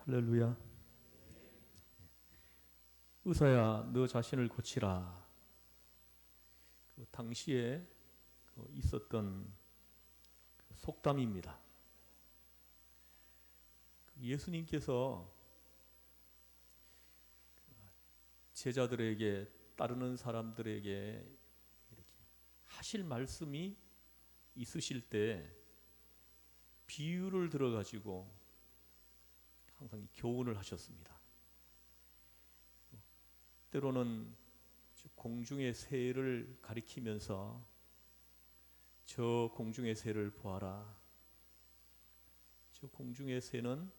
할렐루야. 의사야, 너 자신을 고치라. 그 당시에 있었던 속담입니다. 예수님께서 제자들에게, 따르는 사람들에게 이렇게 하실 말씀이 있으실 때 비유를 들어가지고 항상 교훈을 하셨습니다. 때로는 공중의 새를 가리키면서 저 공중의 새를 보아라. 저 공중의 새는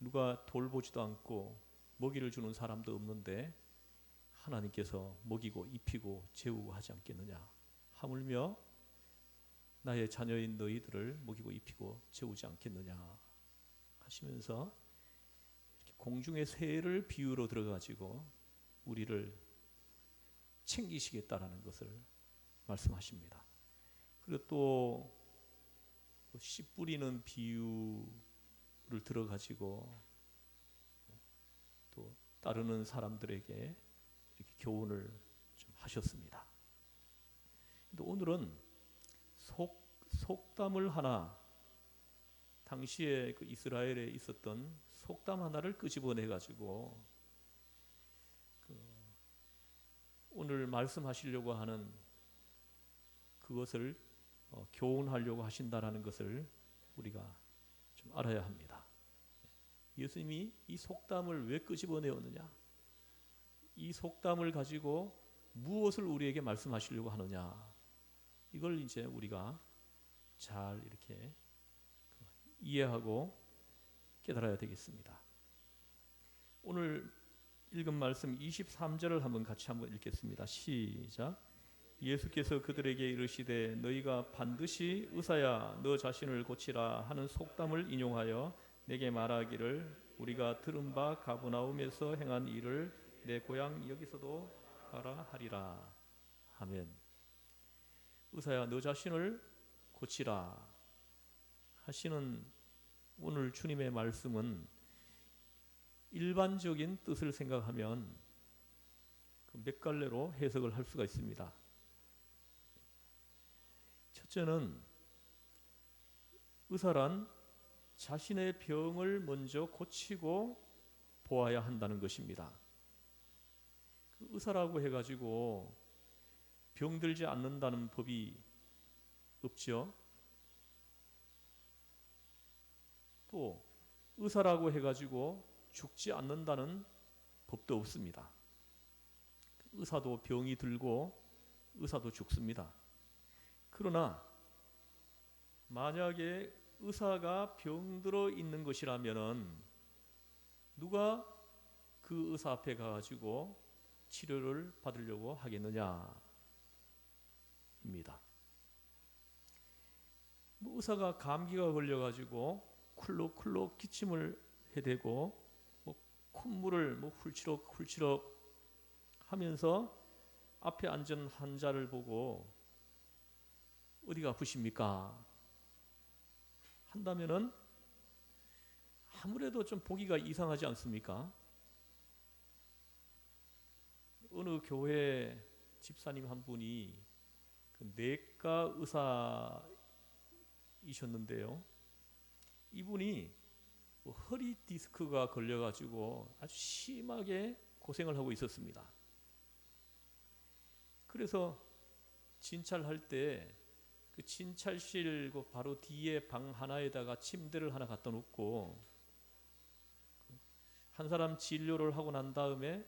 누가 돌보지도 않고 먹이를 주는 사람도 없는데 하나님께서 먹이고 입히고 재우고 하지 않겠느냐. 하물며 나의 자녀인 너희들을 먹이고 입히고 재우지 않겠느냐 하시면서 이렇게 공중의 새를 비유로 들어가지고 우리를 챙기시겠다라는 것을 말씀하십니다. 그리고 또 씨 뿌리는 비유를 들어가지고 또 따르는 사람들에게 이렇게 교훈을 좀 하셨습니다. 근데 오늘은 속담을 하나, 당시에 그 이스라엘에 있었던 속담 하나를 끄집어내 가지고 오늘 말씀하시려고 하는 그것을 교훈하려고 하신다라는 것을 우리가 좀 알아야 합니다. 예수님이 이 속담을 왜 끄집어내었느냐? 이 속담을 가지고 무엇을 우리에게 말씀하시려고 하느냐? 이걸 이제 우리가 잘 이렇게 이해하고 깨달아야 되겠습니다. 오늘 읽은 말씀 23절을 같이 한번 읽겠습니다. 시작. 예수께서 그들에게 이르시되 너희가 반드시 의사야 너 자신을 고치라 하는 속담을 인용하여 내게 말하기를 우리가 들은 바 가버나움에서 행한 일을 내 고향 여기서도 하라 하리라. 아멘. 의사야 너 자신을 고치라 하시는 오늘 주님의 말씀은 일반적인 뜻을 생각하면 몇 갈래로 해석을 할 수가 있습니다. 첫째는 의사란 자신의 병을 먼저 고치고 보아야 한다는 것입니다. 의사라고 해가지고 병들지 않는다는 법이 없죠. 또 의사라고 해가지고 죽지 않는다는 법도 없습니다. 의사도 병이 들고 의사도 죽습니다. 그러나 만약에 의사가 병들어 있는 것이라면 누가 그 의사 앞에 가가지고 치료를 받으려고 하겠느냐 입니다. 의사가 감기가 걸려가지고 쿨럭쿨럭 기침을 해대고 콧물을 훌치럭훌치럭 하면서 앞에 앉은 환자를 보고 어디가 아프십니까? 한다면은 아무래도 좀 보기가 이상하지 않습니까? 어느 교회 집사님 한 분이 내과 의사이셨는데요. 이분이 허리 디스크가 걸려가지고 아주 심하게 고생을 하고 있었습니다. 그래서 진찰할 때 그 진찰실 바로 뒤에 방 하나에다가 침대를 하나 갖다 놓고 한 사람 진료를 하고 난 다음에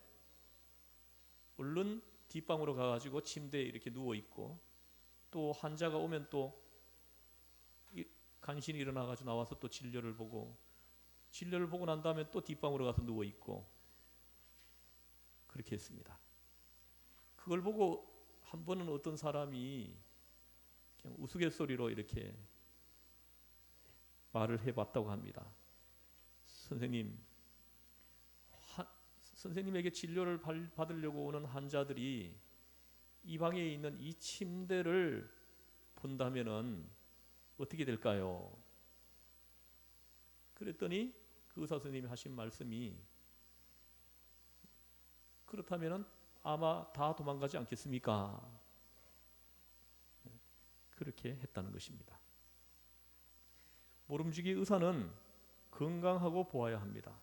얼른 뒷방으로 가가지고 침대에 이렇게 누워 있고 또 환자가 오면 또 간신히 일어나가지고 나와서 또 진료를 보고 난 다음에 또 뒷방으로 가서 누워 있고 그렇게 했습니다. 그걸 보고 한 번은 어떤 사람이 그냥 우스갯소리로 이렇게 말을 해봤다고 합니다. 선생님에게 진료를 받으려고 오는 환자들이 이 방에 있는 이 침대를 본다면은 어떻게 될까요? 그랬더니 그 의사 선생님이 하신 말씀이 그렇다면 아마 다 도망가지 않겠습니까? 그렇게 했다는 것입니다. 모름지기 의사는 건강하고 보아야 합니다.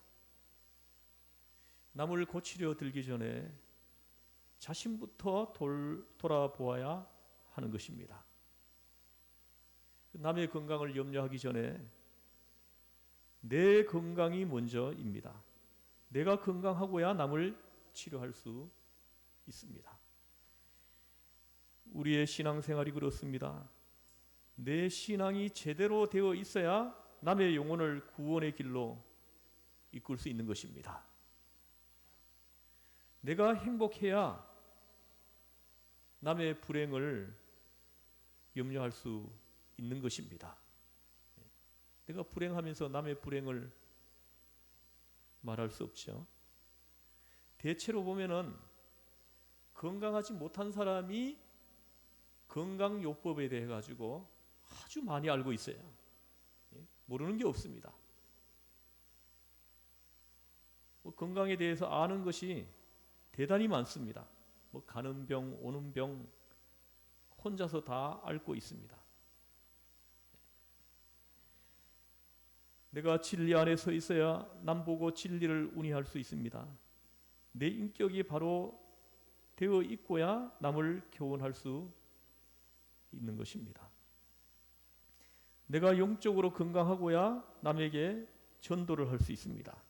남을 고치려 들기 전에 자신부터 돌아보아야 하는 것입니다. 남의 건강을 염려하기 전에 내 건강이 먼저입니다. 내가 건강하고야 남을 치료할 수 있습니다. 우리의 신앙생활이 그렇습니다. 내 신앙이 제대로 되어 있어야 남의 영혼을 구원의 길로 이끌 수 있는 것입니다. 내가 행복해야 남의 불행을 염려할 수 있는 것입니다. 내가 불행하면서 남의 불행을 말할 수 없죠. 대체로 보면은 건강하지 못한 사람이 건강요법에 대해 가지고 아주 많이 알고 있어요. 모르는 게 없습니다. 건강에 대해서 아는 것이 대단히 많습니다. 가는 병, 오는 병 혼자서 다 앓고 있습니다. 내가 진리 안에 서 있어야 남 보고 진리를 운이할 수 있습니다. 내 인격이 바로 되어 있고야 남을 교훈할 수 있는 것입니다. 내가 영적으로 건강하고야 남에게 전도를 할 수 있습니다.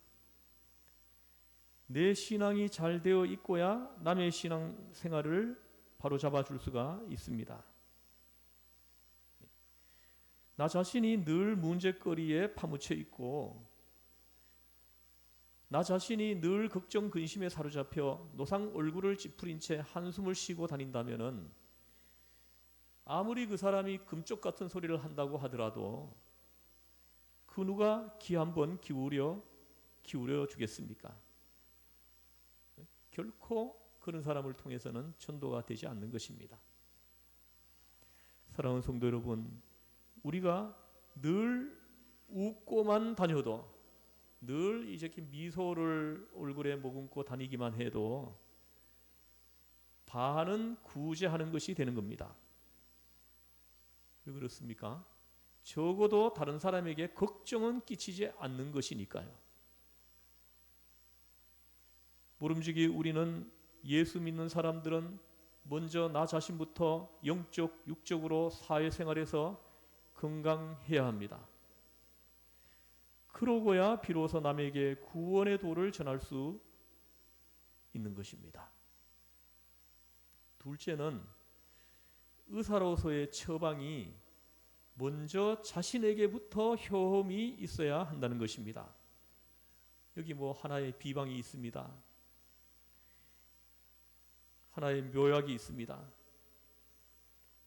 내 신앙이 잘 되어 있고야 남의 신앙 생활을 바로 잡아줄 수가 있습니다. 나 자신이 늘 문제거리에 파묻혀 있고 나 자신이 늘 걱정 근심에 사로잡혀 노상 얼굴을 찌푸린 채 한숨을 쉬고 다닌다면은 아무리 그 사람이 금쪽 같은 소리를 한다고 하더라도 그 누가 귀 한번 기울여 주겠습니까? 결코 그런 사람을 통해서는 전도가 되지 않는 것입니다. 사랑하는 성도 여러분, 우리가 늘 웃고만 다녀도 늘 이렇게 미소를 얼굴에 머금고 다니기만 해도 반은 구제하는 것이 되는 겁니다. 왜 그렇습니까? 적어도 다른 사람에게 걱정은 끼치지 않는 것이니까요. 모름지기 우리는 예수 믿는 사람들은 먼저 나 자신부터 영적, 육적으로 사회생활에서 건강해야 합니다. 그러고야 비로소 남에게 구원의 도를 전할 수 있는 것입니다. 둘째는 의사로서의 처방이 먼저 자신에게부터 효험이 있어야 한다는 것입니다. 여기 하나의 비방이 있습니다. 하나의 묘약이 있습니다.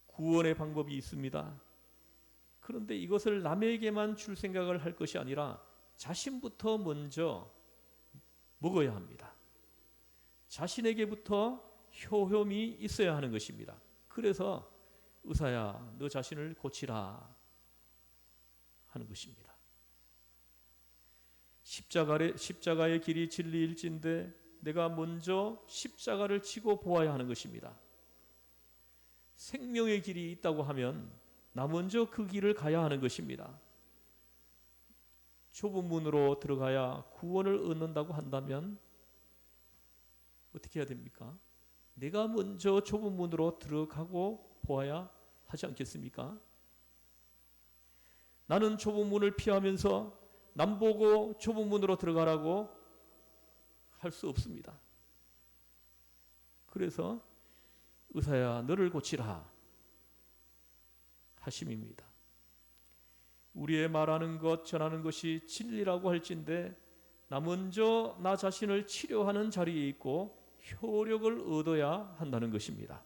구원의 방법이 있습니다. 그런데 이것을 남에게만 줄 생각을 할 것이 아니라 자신부터 먼저 먹어야 합니다. 자신에게부터 효험이 있어야 하는 것입니다. 그래서 의사야, 너 자신을 고치라 하는 것입니다. 십자가의 길이 진리일진데 내가 먼저 십자가를 치고 보아야 하는 것입니다. 생명의 길이 있다고 하면 나 먼저 그 길을 가야 하는 것입니다. 좁은 문으로 들어가야 구원을 얻는다고 한다면 어떻게 해야 됩니까? 내가 먼저 좁은 문으로 들어가고 보아야 하지 않겠습니까? 나는 좁은 문을 피하면서 남 보고 좁은 문으로 들어가라고 할 수 없습니다. 그래서 의사야, 너를 고치라 하심입니다. 우리의 말하는 것, 전하는 것이 진리라고 할진대 나 먼저 나 자신을 치료하는 자리에 있고 효력을 얻어야 한다는 것입니다.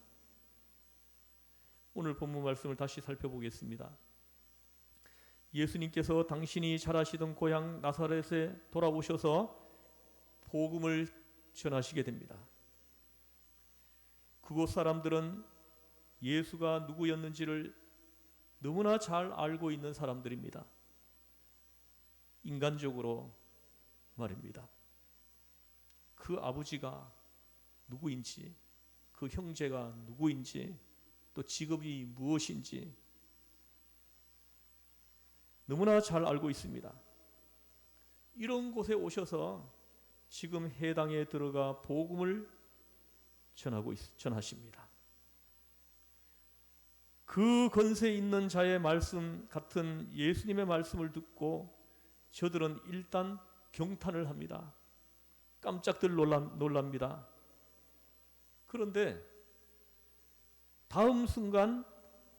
오늘 본문 말씀을 다시 살펴보겠습니다. 예수님께서 당신이 자라시던 고향 나사렛에 돌아오셔서 복음을 전하시게 됩니다. 그곳 사람들은 예수가 누구였는지를 너무나 잘 알고 있는 사람들입니다. 인간적으로 말입니다. 그 아버지가 누구인지, 그 형제가 누구인지, 또 직업이 무엇인지 너무나 잘 알고 있습니다. 이런 곳에 오셔서 지금 해당에 들어가 복음을 전하십니다. 그 권세 있는 자의 말씀 같은 예수님의 말씀을 듣고 저들은 일단 경탄을 합니다. 깜짝들 놀랍니다. 그런데 다음 순간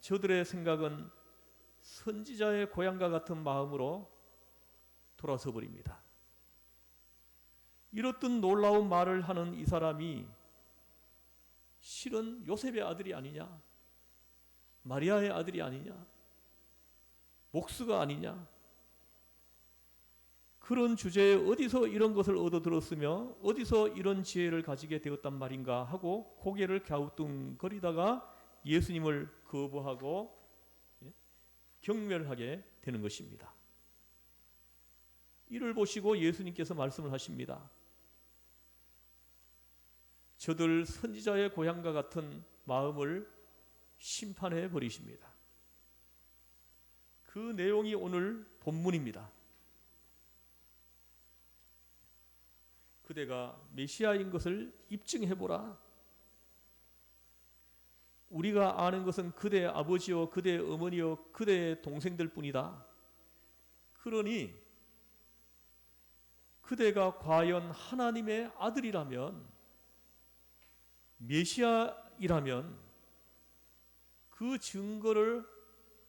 저들의 생각은 선지자의 고향과 같은 마음으로 돌아서 버립니다. 이렇듯 놀라운 말을 하는 이 사람이 실은 요셉의 아들이 아니냐, 마리아의 아들이 아니냐, 목수가 아니냐, 그런 주제에 어디서 이런 것을 얻어들었으며 어디서 이런 지혜를 가지게 되었단 말인가 하고 고개를 갸우뚱거리다가 예수님을 거부하고 경멸하게 되는 것입니다. 이를 보시고 예수님께서 말씀을 하십니다. 저들 선지자의 고향과 같은 마음을 심판해 버리십니다. 그 내용이 오늘 본문입니다. 그대가 메시아인 것을 입증해보라. 우리가 아는 것은 그대의 아버지요, 그대의 어머니요, 그대의 동생들 뿐이다. 그러니 그대가 과연 하나님의 아들이라면, 메시아이라면 그 증거를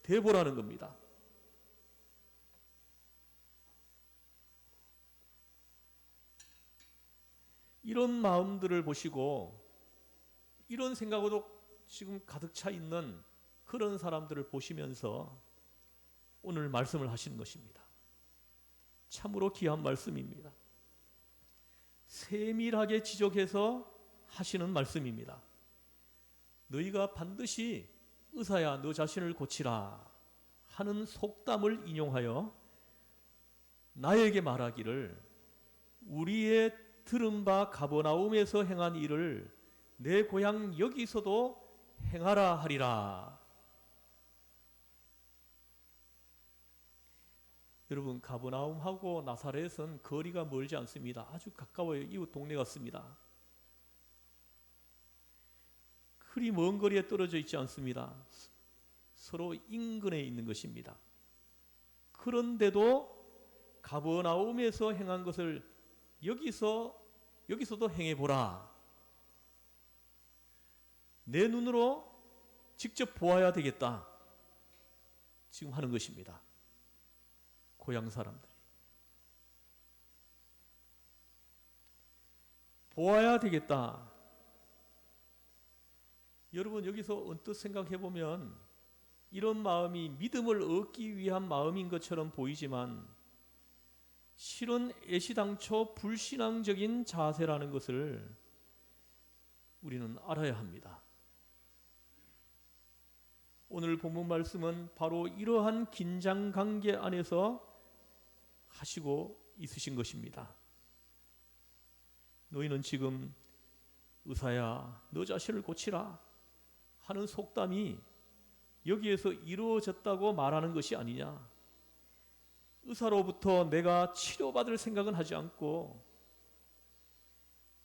대보라는 겁니다. 이런 마음들을 보시고 이런 생각으로 지금 가득 차 있는 그런 사람들을 보시면서 오늘 말씀을 하시는 것입니다. 참으로 귀한 말씀입니다. 세밀하게 지적해서 하시는 말씀입니다. 너희가 반드시 의사야 너 자신을 고치라 하는 속담을 인용하여 나에게 말하기를 우리의 들은 바 가버나움에서 행한 일을 내 고향 여기서도 행하라 하리라. 여러분, 가버나움하고 나사렛은 거리가 멀지 않습니다. 아주 가까워요. 이웃 동네 같습니다. 그리 먼 거리에 떨어져 있지 않습니다. 서로 인근에 있는 것입니다. 그런데도 가버나움에서 행한 것을 여기서도 행해보라. 내 눈으로 직접 보아야 되겠다. 지금 하는 것입니다. 고향 사람들이. 보아야 되겠다. 여러분, 여기서 언뜻 생각해보면 이런 마음이 믿음을 얻기 위한 마음인 것처럼 보이지만 실은 애시당초 불신앙적인 자세라는 것을 우리는 알아야 합니다. 오늘 본문 말씀은 바로 이러한 긴장 관계 안에서 하시고 있으신 것입니다. 너희는 지금 의사야 너 자신을 고치라 하는 속담이 여기에서 이루어졌다고 말하는 것이 아니냐. 의사로부터 내가 치료받을 생각은 하지 않고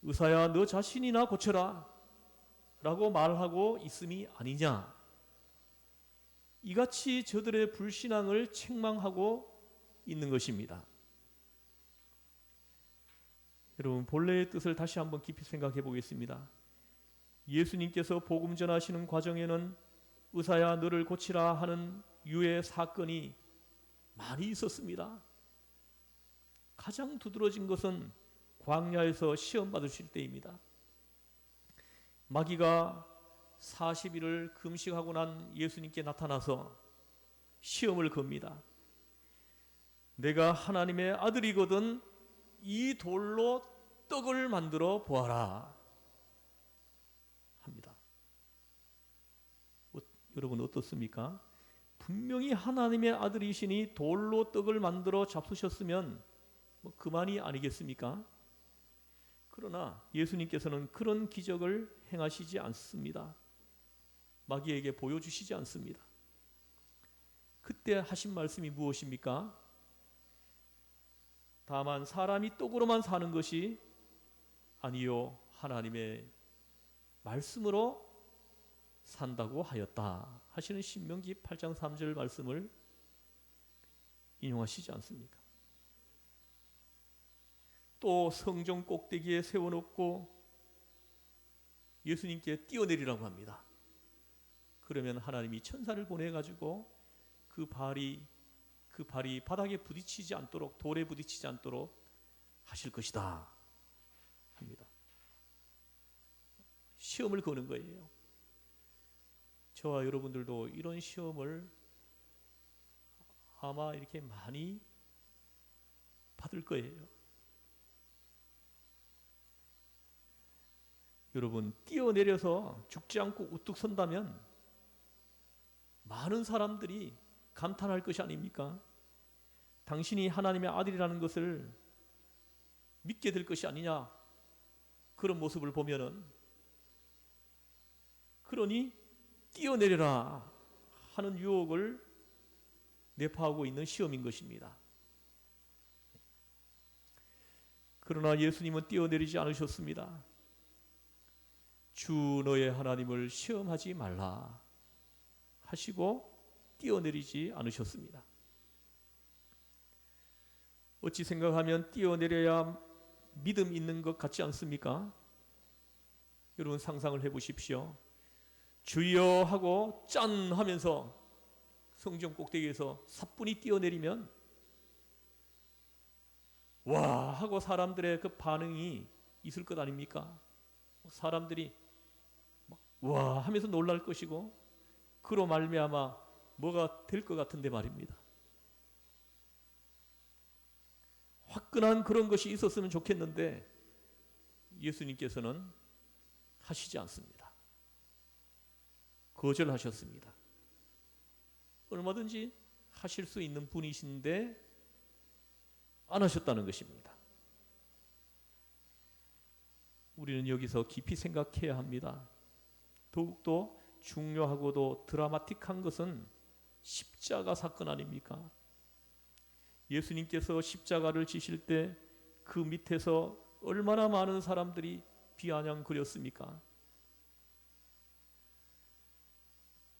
의사야 너 자신이나 고쳐라 라고 말하고 있음이 아니냐. 이같이 저들의 불신앙을 책망하고 있는 것입니다. 여러분, 본래의 뜻을 다시 한번 깊이 생각해 보겠습니다. 예수님께서 복음 전하시는 과정에는 의사야 너를 고치라 하는 유의 사건이 많이 있었습니다. 가장 두드러진 것은 광야에서 시험 받으실 때입니다. 마귀가 40일을 금식하고 난 예수님께 나타나서 시험을 겁니다. 내가 하나님의 아들이거든 이 돌로 떡을 만들어 보아라 합니다. 여러분 어떻습니까? 분명히 하나님의 아들이시니 돌로 떡을 만들어 잡수셨으면 그만이 아니겠습니까? 그러나 예수님께서는 그런 기적을 행하시지 않습니다. 마귀에게 보여주시지 않습니다. 그때 하신 말씀이 무엇입니까? 다만 사람이 떡으로만 사는 것이 아니요 하나님의 말씀으로 산다고 하였다 하시는 신명기 8장 3절 말씀을 인용하시지 않습니까? 또 성전 꼭대기에 세워놓고 예수님께 뛰어내리라고 합니다. 그러면 하나님이 천사를 보내가지고 그 발이 바닥에 부딪히지 않도록, 돌에 부딪히지 않도록 하실 것이다 합니다. 시험을 거는 거예요. 저와 여러분들도 이런 시험을 아마 이렇게 많이 받을 거예요. 여러분, 뛰어내려서 죽지 않고 우뚝 선다면 많은 사람들이 감탄할 것이 아닙니까? 당신이 하나님의 아들이라는 것을 믿게 될 것이 아니냐, 그런 모습을 보면은. 그러니 뛰어내려라 하는 유혹을 내포하고 있는 시험인 것입니다. 그러나 예수님은 뛰어내리지 않으셨습니다. 주 너의 하나님을 시험하지 말라 하시고 뛰어내리지 않으셨습니다. 어찌 생각하면 뛰어내려야 믿음 있는 것 같지 않습니까? 여러분 상상을 해보십시오. 주여 하고 짠 하면서 성전 꼭대기에서 사뿐히 뛰어내리면 와 하고 사람들의 그 반응이 있을 것 아닙니까? 사람들이 와 하면서 놀랄 것이고 그로 말미암아 뭐가 될 것 같은데 말입니다. 화끈한 그런 것이 있었으면 좋겠는데 예수님께서는 하시지 않습니다. 거절하셨습니다. 얼마든지 하실 수 있는 분이신데 안 하셨다는 것입니다. 우리는 여기서 깊이 생각해야 합니다. 더욱더 중요하고도 드라마틱한 것은 십자가 사건 아닙니까? 예수님께서 십자가를 지실 때 그 밑에서 얼마나 많은 사람들이 비아냥거렸습니까?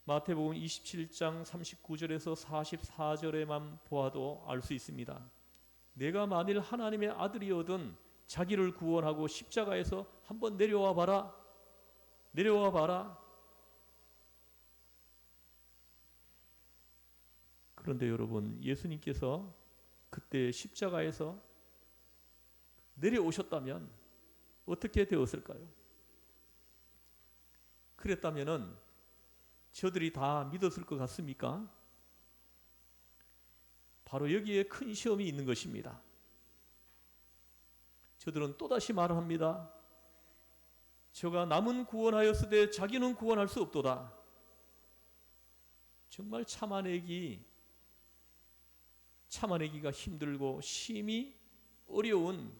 마태복음 27장 39절에서 44절에만 보아도 알 수 있습니다. 내가 만일 하나님의 아들이거든 자기를 구원하고 십자가에서 한번 내려와 봐라. 내려와 봐라. 그런데 여러분, 예수님께서 그때 십자가에서 내려오셨다면 어떻게 되었을까요? 그랬다면은 저들이 다 믿었을 것 같습니까? 바로 여기에 큰 시험이 있는 것입니다. 저들은 또다시 말을 합니다. 저가 남은 구원하였으되 자기는 구원할 수 없도다. 정말 참아내기가 힘들고 심히 어려운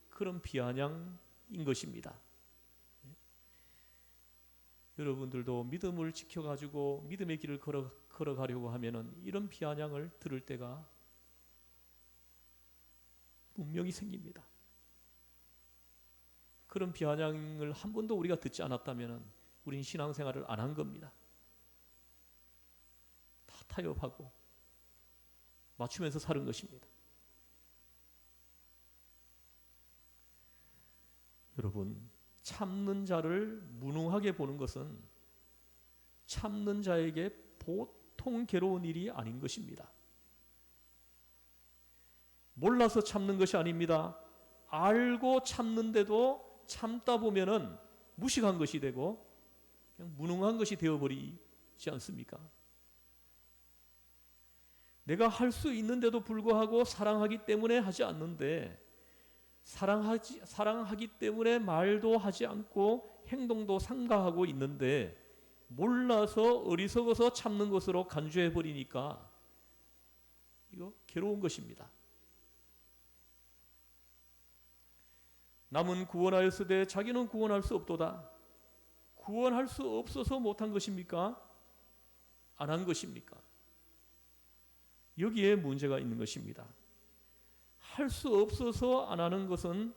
그런 비아냥인 것입니다. 여러분들도 믿음을 지켜가지고 믿음의 길을 걸어가려고 하면은 이런 비아냥을 들을 때가 분명히 생깁니다. 그런 비아냥을 한 번도 우리가 듣지 않았다면은 우린 신앙생활을 안 한 겁니다. 다 타협하고 맞추면서 사는 것입니다. 여러분, 참는 자를 무능하게 보는 것은 참는 자에게 보통 괴로운 일이 아닌 것입니다. 몰라서 참는 것이 아닙니다. 알고 참는데도 참다 보면은 무식한 것이 되고 그냥 무능한 것이 되어버리지 않습니까? 내가 할 수 있는데도 불구하고 사랑하기 때문에 하지 않는데 사랑하기 때문에 말도 하지 않고 행동도 삼가하고 있는데 몰라서 어리석어서 참는 것으로 간주해 버리니까 이거 괴로운 것입니다. 남은 구원하였으되 자기는 구원할 수 없도다. 구원할 수 없어서 못한 것입니까? 안 한 것입니까? 여기에 문제가 있는 것입니다. 할 수 없어서 안 하는 것은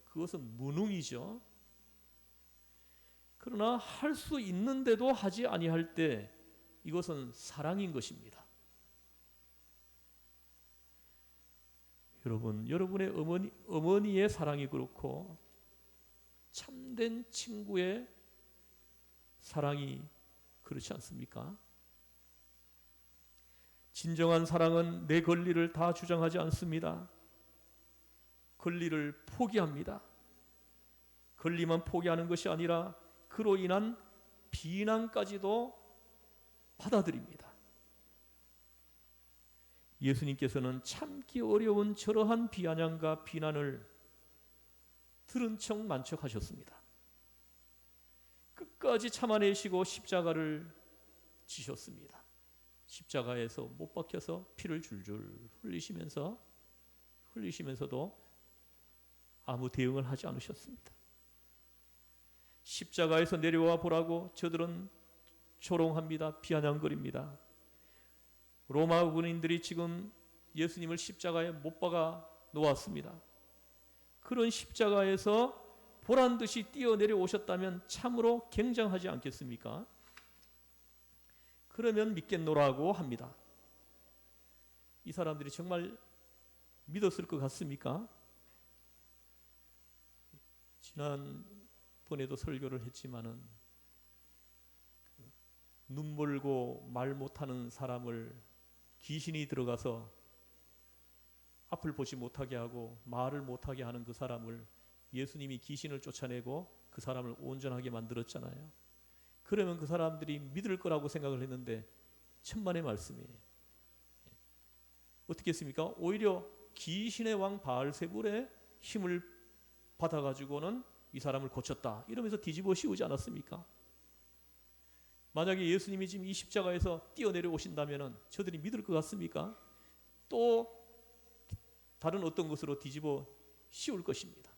그것은 무능이죠. 그러나 할 수 있는데도 하지 아니할 때 이것은 사랑인 것입니다. 여러분, 여러분의 어머니의 사랑이 그렇고 참된 친구의 사랑이 그렇지 않습니까? 진정한 사랑은 내 권리를 다 주장하지 않습니다. 권리를 포기합니다. 권리만 포기하는 것이 아니라 그로 인한 비난까지도 받아들입니다. 예수님께서는 참기 어려운 저러한 비아냥과 비난을 들은 척 만척하셨습니다. 끝까지 참아내시고 십자가를 지셨습니다. 십자가에서 못 박혀서 피를 줄줄 흘리시면서도 아무 대응을 하지 않으셨습니다. 십자가에서 내려와 보라고 저들은 조롱합니다. 비아냥거립니다. 로마 군인들이 지금 예수님을 십자가에 못 박아 놓았습니다. 그런 십자가에서 보란 듯이 뛰어내려 오셨다면 참으로 굉장하지 않겠습니까? 그러면 믿겠노라고 합니다. 이 사람들이 정말 믿었을 것 같습니까? 지난번에도 설교를 했지만은 눈 멀고 말 못하는 사람을 귀신이 들어가서 앞을 보지 못하게 하고 말을 못하게 하는 그 사람을 예수님이 귀신을 쫓아내고 그 사람을 온전하게 만들었잖아요. 그러면 그 사람들이 믿을 거라고 생각을 했는데 천만의 말씀이에요. 어떻게 했습니까? 오히려 귀신의 왕 바알세불의 힘을 받아가지고는 이 사람을 고쳤다 이러면서 뒤집어 씌우지 않았습니까? 만약에 예수님이 지금 이 십자가에서 뛰어내려 오신다면 저들이 믿을 것 같습니까? 또 다른 어떤 것으로 뒤집어 씌울 것입니다.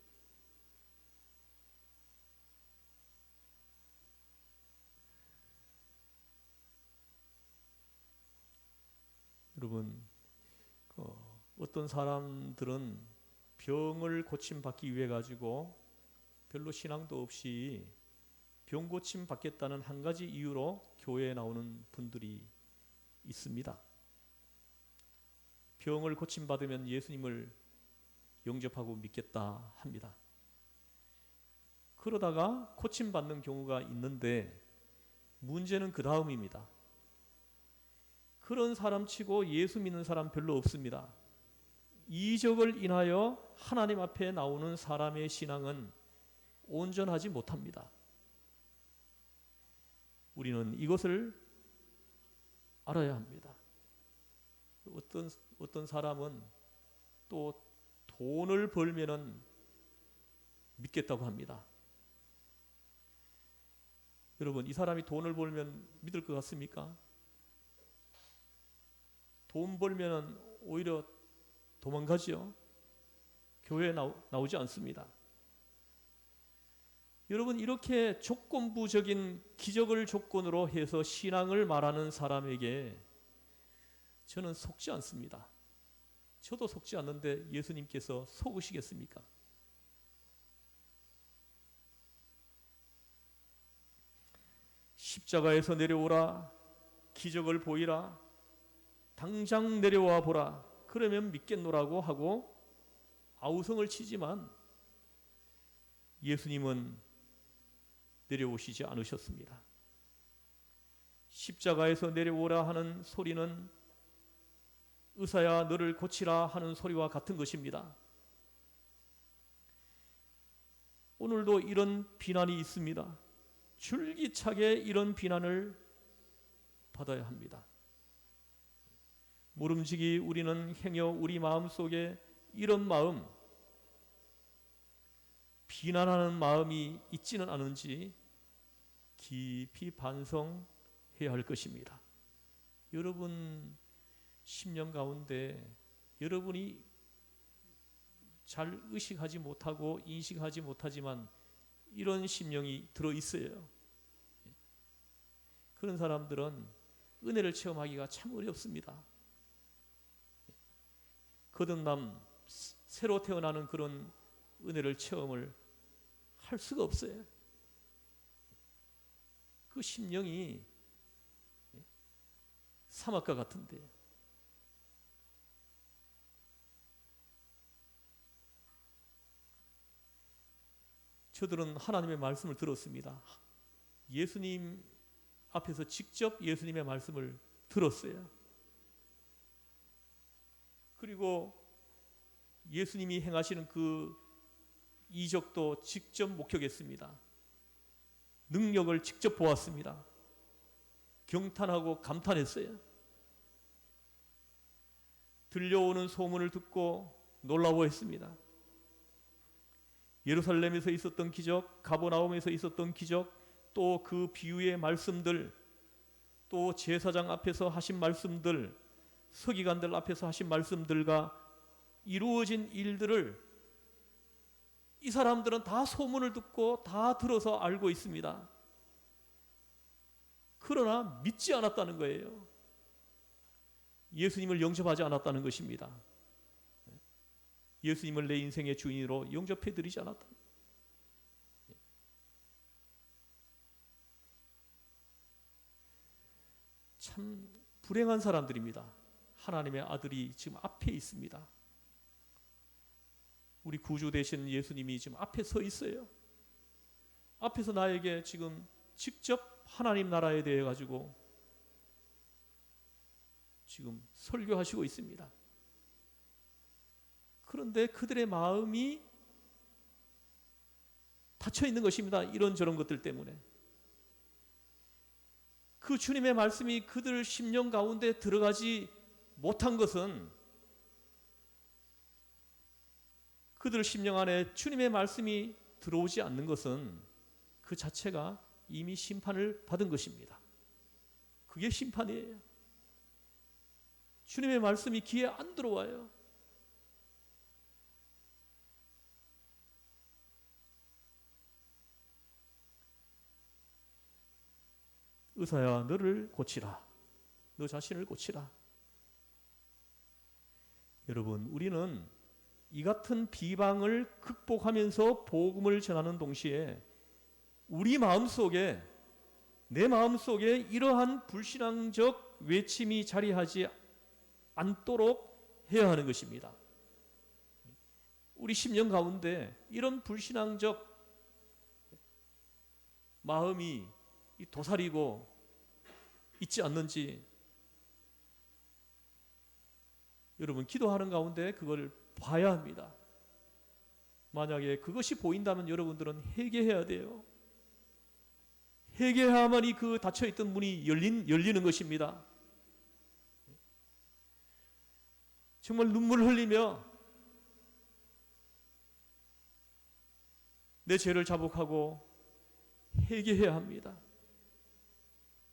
여러분, 어떤 사람들은 병을 고침받기 위해 가지고 별로 신앙도 없이 병 고침 받겠다는 한 가지 이유로 교회에 나오는 분들이 있습니다. 병을 고침받으면 예수님을 영접하고 믿겠다 합니다. 그러다가 고침받는 경우가 있는데 문제는 그 다음입니다. 그런 사람 치고 예수 믿는 사람 별로 없습니다. 이적을 인하여 하나님 앞에 나오는 사람의 신앙은 온전하지 못합니다. 우리는 이것을 알아야 합니다. 어떤 사람은 또 돈을 벌면은 믿겠다고 합니다. 여러분, 이 사람이 돈을 벌면 믿을 것 같습니까? 돈 벌면은 오히려 도망가죠. 교회에 나오지 않습니다. 여러분, 이렇게 조건부적인 기적을 조건으로 해서 신앙을 말하는 사람에게 저는 속지 않습니다. 저도 속지 않는데 예수님께서 속으시겠습니까? 십자가에서 내려오라, 기적을 보이라, 당장 내려와 보라, 그러면 믿겠노라고 하고 아우성을 치지만 예수님은 내려오시지 않으셨습니다. 십자가에서 내려오라 하는 소리는 의사야 너를 고치라 하는 소리와 같은 것입니다. 오늘도 이런 비난이 있습니다. 줄기차게 이런 비난을 받아야 합니다. 모름지기 우리는 행여 우리 마음속에 이런 마음, 비난하는 마음이 있지는 않은지 깊이 반성해야 할 것입니다. 여러분 심령 가운데 여러분이 잘 의식하지 못하고 인식하지 못하지만 이런 심령이 들어있어요. 그런 사람들은 은혜를 체험하기가 참 어렵습니다. 거듭남, 새로 태어나는 그런 은혜를 체험을 할 수가 없어요. 그 심령이 사막과 같은데 저들은 하나님의 말씀을 들었습니다. 예수님 앞에서 직접 예수님의 말씀을 들었어요. 그리고 예수님이 행하시는 그 이적도 직접 목격했습니다. 능력을 직접 보았습니다. 경탄하고 감탄했어요. 들려오는 소문을 듣고 놀라워했습니다. 예루살렘에서 있었던 기적, 가버나움에서 있었던 기적, 또 그 비유의 말씀들, 또 제사장 앞에서 하신 말씀들, 서기관들 앞에서 하신 말씀들과 이루어진 일들을 이 사람들은 다 소문을 듣고 다 들어서 알고 있습니다. 그러나 믿지 않았다는 거예요. 예수님을 영접하지 않았다는 것입니다. 예수님을 내 인생의 주인으로 영접해드리지 않았다. 참 불행한 사람들입니다. 하나님의 아들이 지금 앞에 있습니다. 우리 구주 되신 예수님이 지금 앞에 서 있어요. 앞에서 나에게 지금 직접 하나님 나라에 대해 가지고 지금 설교하시고 있습니다. 그런데 그들의 마음이 닫혀 있는 것입니다. 이런저런 것들 때문에. 그 주님의 말씀이 그들 심령 가운데 들어가지 못한 것은, 그들 심령 안에 주님의 말씀이 들어오지 않는 것은 그 자체가 이미 심판을 받은 것입니다. 그게 심판이에요. 주님의 말씀이 귀에 안 들어와요. 의사야, 너를 고치라. 너 자신을 고치라. 여러분, 우리는 이 같은 비방을 극복하면서 복음을 전하는 동시에 우리 마음속에, 내 마음속에 이러한 불신앙적 외침이 자리하지 않도록 해야 하는 것입니다. 우리 심령 가운데 이런 불신앙적 마음이 도사리고 있지 않는지 여러분 기도하는 가운데 그걸 봐야 합니다. 만약에 그것이 보인다면 여러분들은 회개해야 돼요. 회개해야만이 그 닫혀있던 문이 열리는 것입니다. 정말 눈물을 흘리며 내 죄를 자복하고 회개해야 합니다.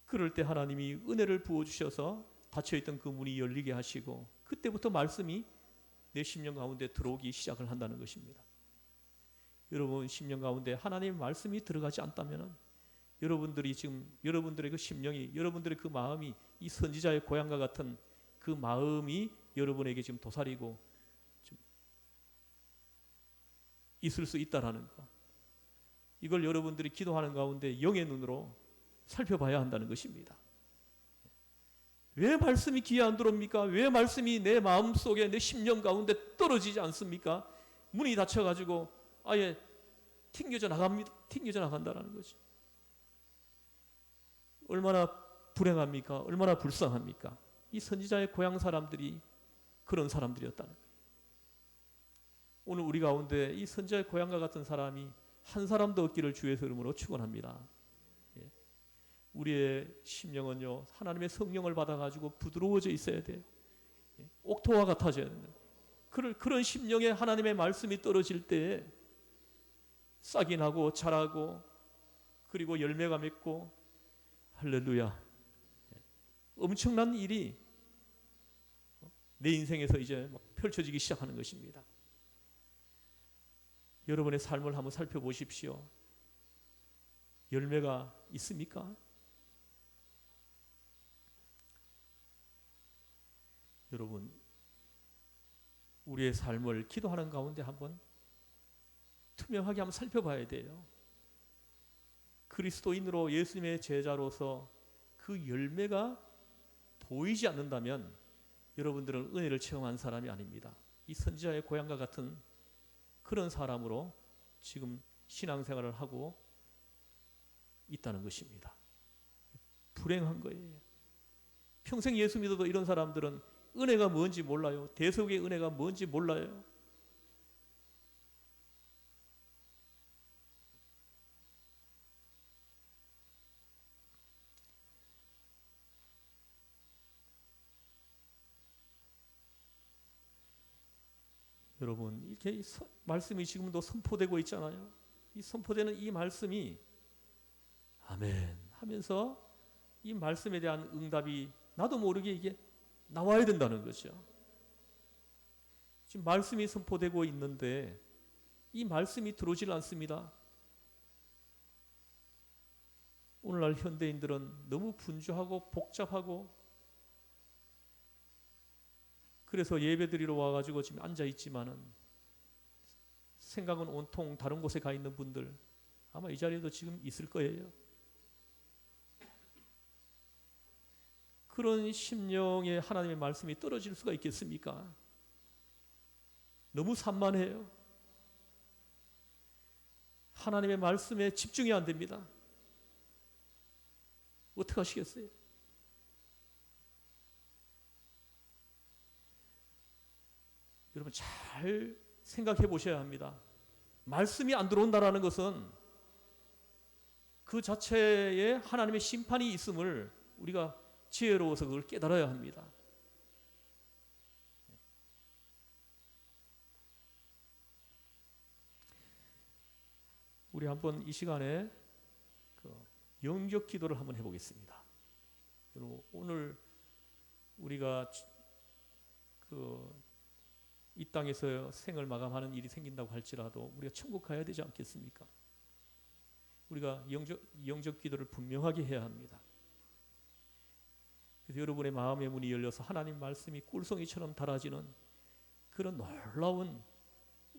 그럴 때 하나님이 은혜를 부어주셔서 닫혀있던 그 문이 열리게 하시고 그때부터 말씀이 내 심령 가운데 들어오기 시작을 한다는 것입니다. 여러분 심령 가운데 하나님의 말씀이 들어가지 않다면 여러분들이 지금 여러분들의 그 심령이, 여러분들의 그 마음이 이 선지자의 고향과 같은 그 마음이 여러분에게 지금 도사리고 좀 있을 수 있다라는 것, 이걸 여러분들이 기도하는 가운데 영의 눈으로 살펴봐야 한다는 것입니다. 왜 말씀이 귀에 안 들어옵니까? 왜 말씀이 내 마음속에, 내 심령 가운데 떨어지지 않습니까? 문이 닫혀가지고 아예 튕겨져 나간다라는 거죠. 얼마나 불행합니까? 얼마나 불쌍합니까? 이 선지자의 고향 사람들이 그런 사람들이었다는 거예요. 오늘 우리 가운데 이 선지자의 고향과 같은 사람이 한 사람도 없기를 주의 이름으로 축원합니다. 우리의 심령은요 하나님의 성령을 받아가지고 부드러워져 있어야 돼요. 옥토와 같아져야 된다. 그런 심령에 하나님의 말씀이 떨어질 때 싹이 나고 자라고 그리고 열매가 맺고 할렐루야. 엄청난 일이 내 인생에서 이제 펼쳐지기 시작하는 것입니다. 여러분의 삶을 한번 살펴보십시오. 열매가 있습니까? 여러분, 우리의 삶을 기도하는 가운데 한번 투명하게 한번 살펴봐야 돼요. 그리스도인으로 예수님의 제자로서 그 열매가 보이지 않는다면 여러분들은 은혜를 체험한 사람이 아닙니다. 이 선지자의 고향과 같은 그런 사람으로 지금 신앙생활을 하고 있다는 것입니다. 불행한 거예요. 평생 예수 믿어도 이런 사람들은 은혜가 뭔지 몰라요. 대속의 은혜가 뭔지 몰라요. 여러분, 이렇게 말씀이 지금도 선포되고 있잖아요. 이 선포되는 이 말씀이 아멘 하면서 이 말씀에 대한 응답이 나도 모르게 이게 나와야 된다는 거죠. 지금 말씀이 선포되고 있는데 이 말씀이 들어오질 않습니다. 오늘날 현대인들은 너무 분주하고 복잡하고, 그래서 예배드리러 와가지고 지금 앉아있지만은 생각은 온통 다른 곳에 가 있는 분들 아마 이 자리에도 지금 있을 거예요. 그런 심령에 하나님의 말씀이 떨어질 수가 있겠습니까? 너무 산만해요. 하나님의 말씀에 집중이 안 됩니다. 어떻게 하시겠어요? 여러분 잘 생각해 보셔야 합니다. 말씀이 안 들어온다는 것은 그 자체에 하나님의 심판이 있음을 우리가 지혜로워서 그걸 깨달아야 합니다. 우리 한번 이 시간에 영적 기도를 한번 해보겠습니다. 오늘 우리가 이 땅에서 생을 마감하는 일이 생긴다고 할지라도 우리가 천국 가야 되지 않겠습니까? 우리가 영적 기도를 분명하게 해야 합니다. 그래서 여러분의 마음의 문이 열려서 하나님 말씀이 꿀송이처럼 달아지는 그런 놀라운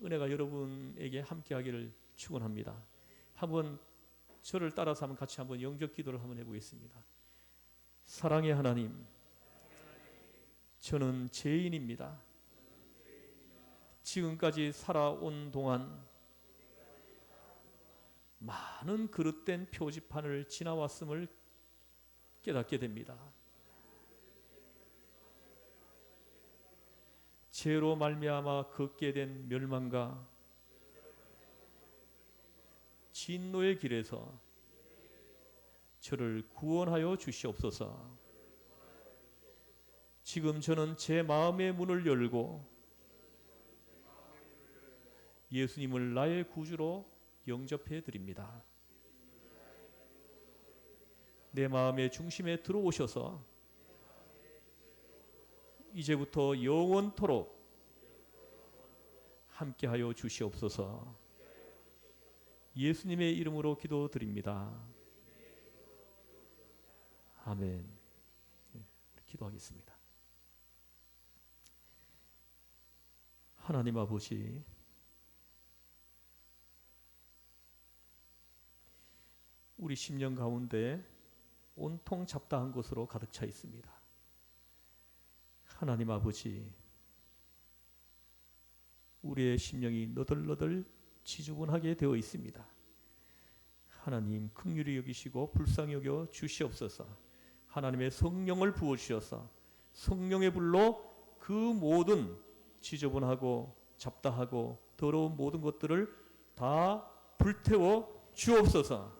은혜가 여러분에게 함께하기를 축원합니다. 한번 저를 따라서 한번 같이 한번 영적 기도를 한번 해보겠습니다. 사랑의 하나님, 저는 죄인입니다. 지금까지 살아온 동안 많은 그릇된 표지판을 지나왔음을 깨닫게 됩니다. 죄로 말미암아 걷게 된 멸망과 진노의 길에서 저를 구원하여 주시옵소서. 지금 저는 제 마음의 문을 열고 예수님을 나의 구주로 영접해 드립니다. 내 마음의 중심에 들어오셔서 이제부터 영원토록 함께하여 주시옵소서. 예수님의 이름으로 기도드립니다. 아멘. 우리 기도하겠습니다. 하나님 아버지, 우리 심령 가운데 온통 잡다한 것으로 가득 차 있습니다. 하나님 아버지, 우리의 심령이 너덜너덜 지저분하게 되어 있습니다. 하나님 긍휼히 여기시고 불쌍히 여겨 주시옵소서. 하나님의 성령을 부어주셔서 성령의 불로 그 모든 지저분하고 잡다하고 더러운 모든 것들을 다 불태워 주옵소서.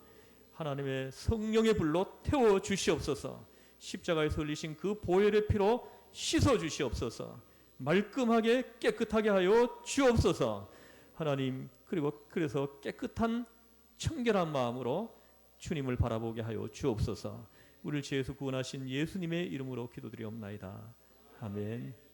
하나님의 성령의 불로 태워 주시옵소서. 십자가에서 흘리신 그 보혈의 피로 씻어 주시옵소서. 말끔하게 깨끗하게 하여 주옵소서. 하나님, 그리고 그래서 깨끗한 청결한 마음으로 주님을 바라보게 하여 주옵소서. 우리를 죄에서 구원하신 예수님의 이름으로 기도드리옵나이다. 아멘.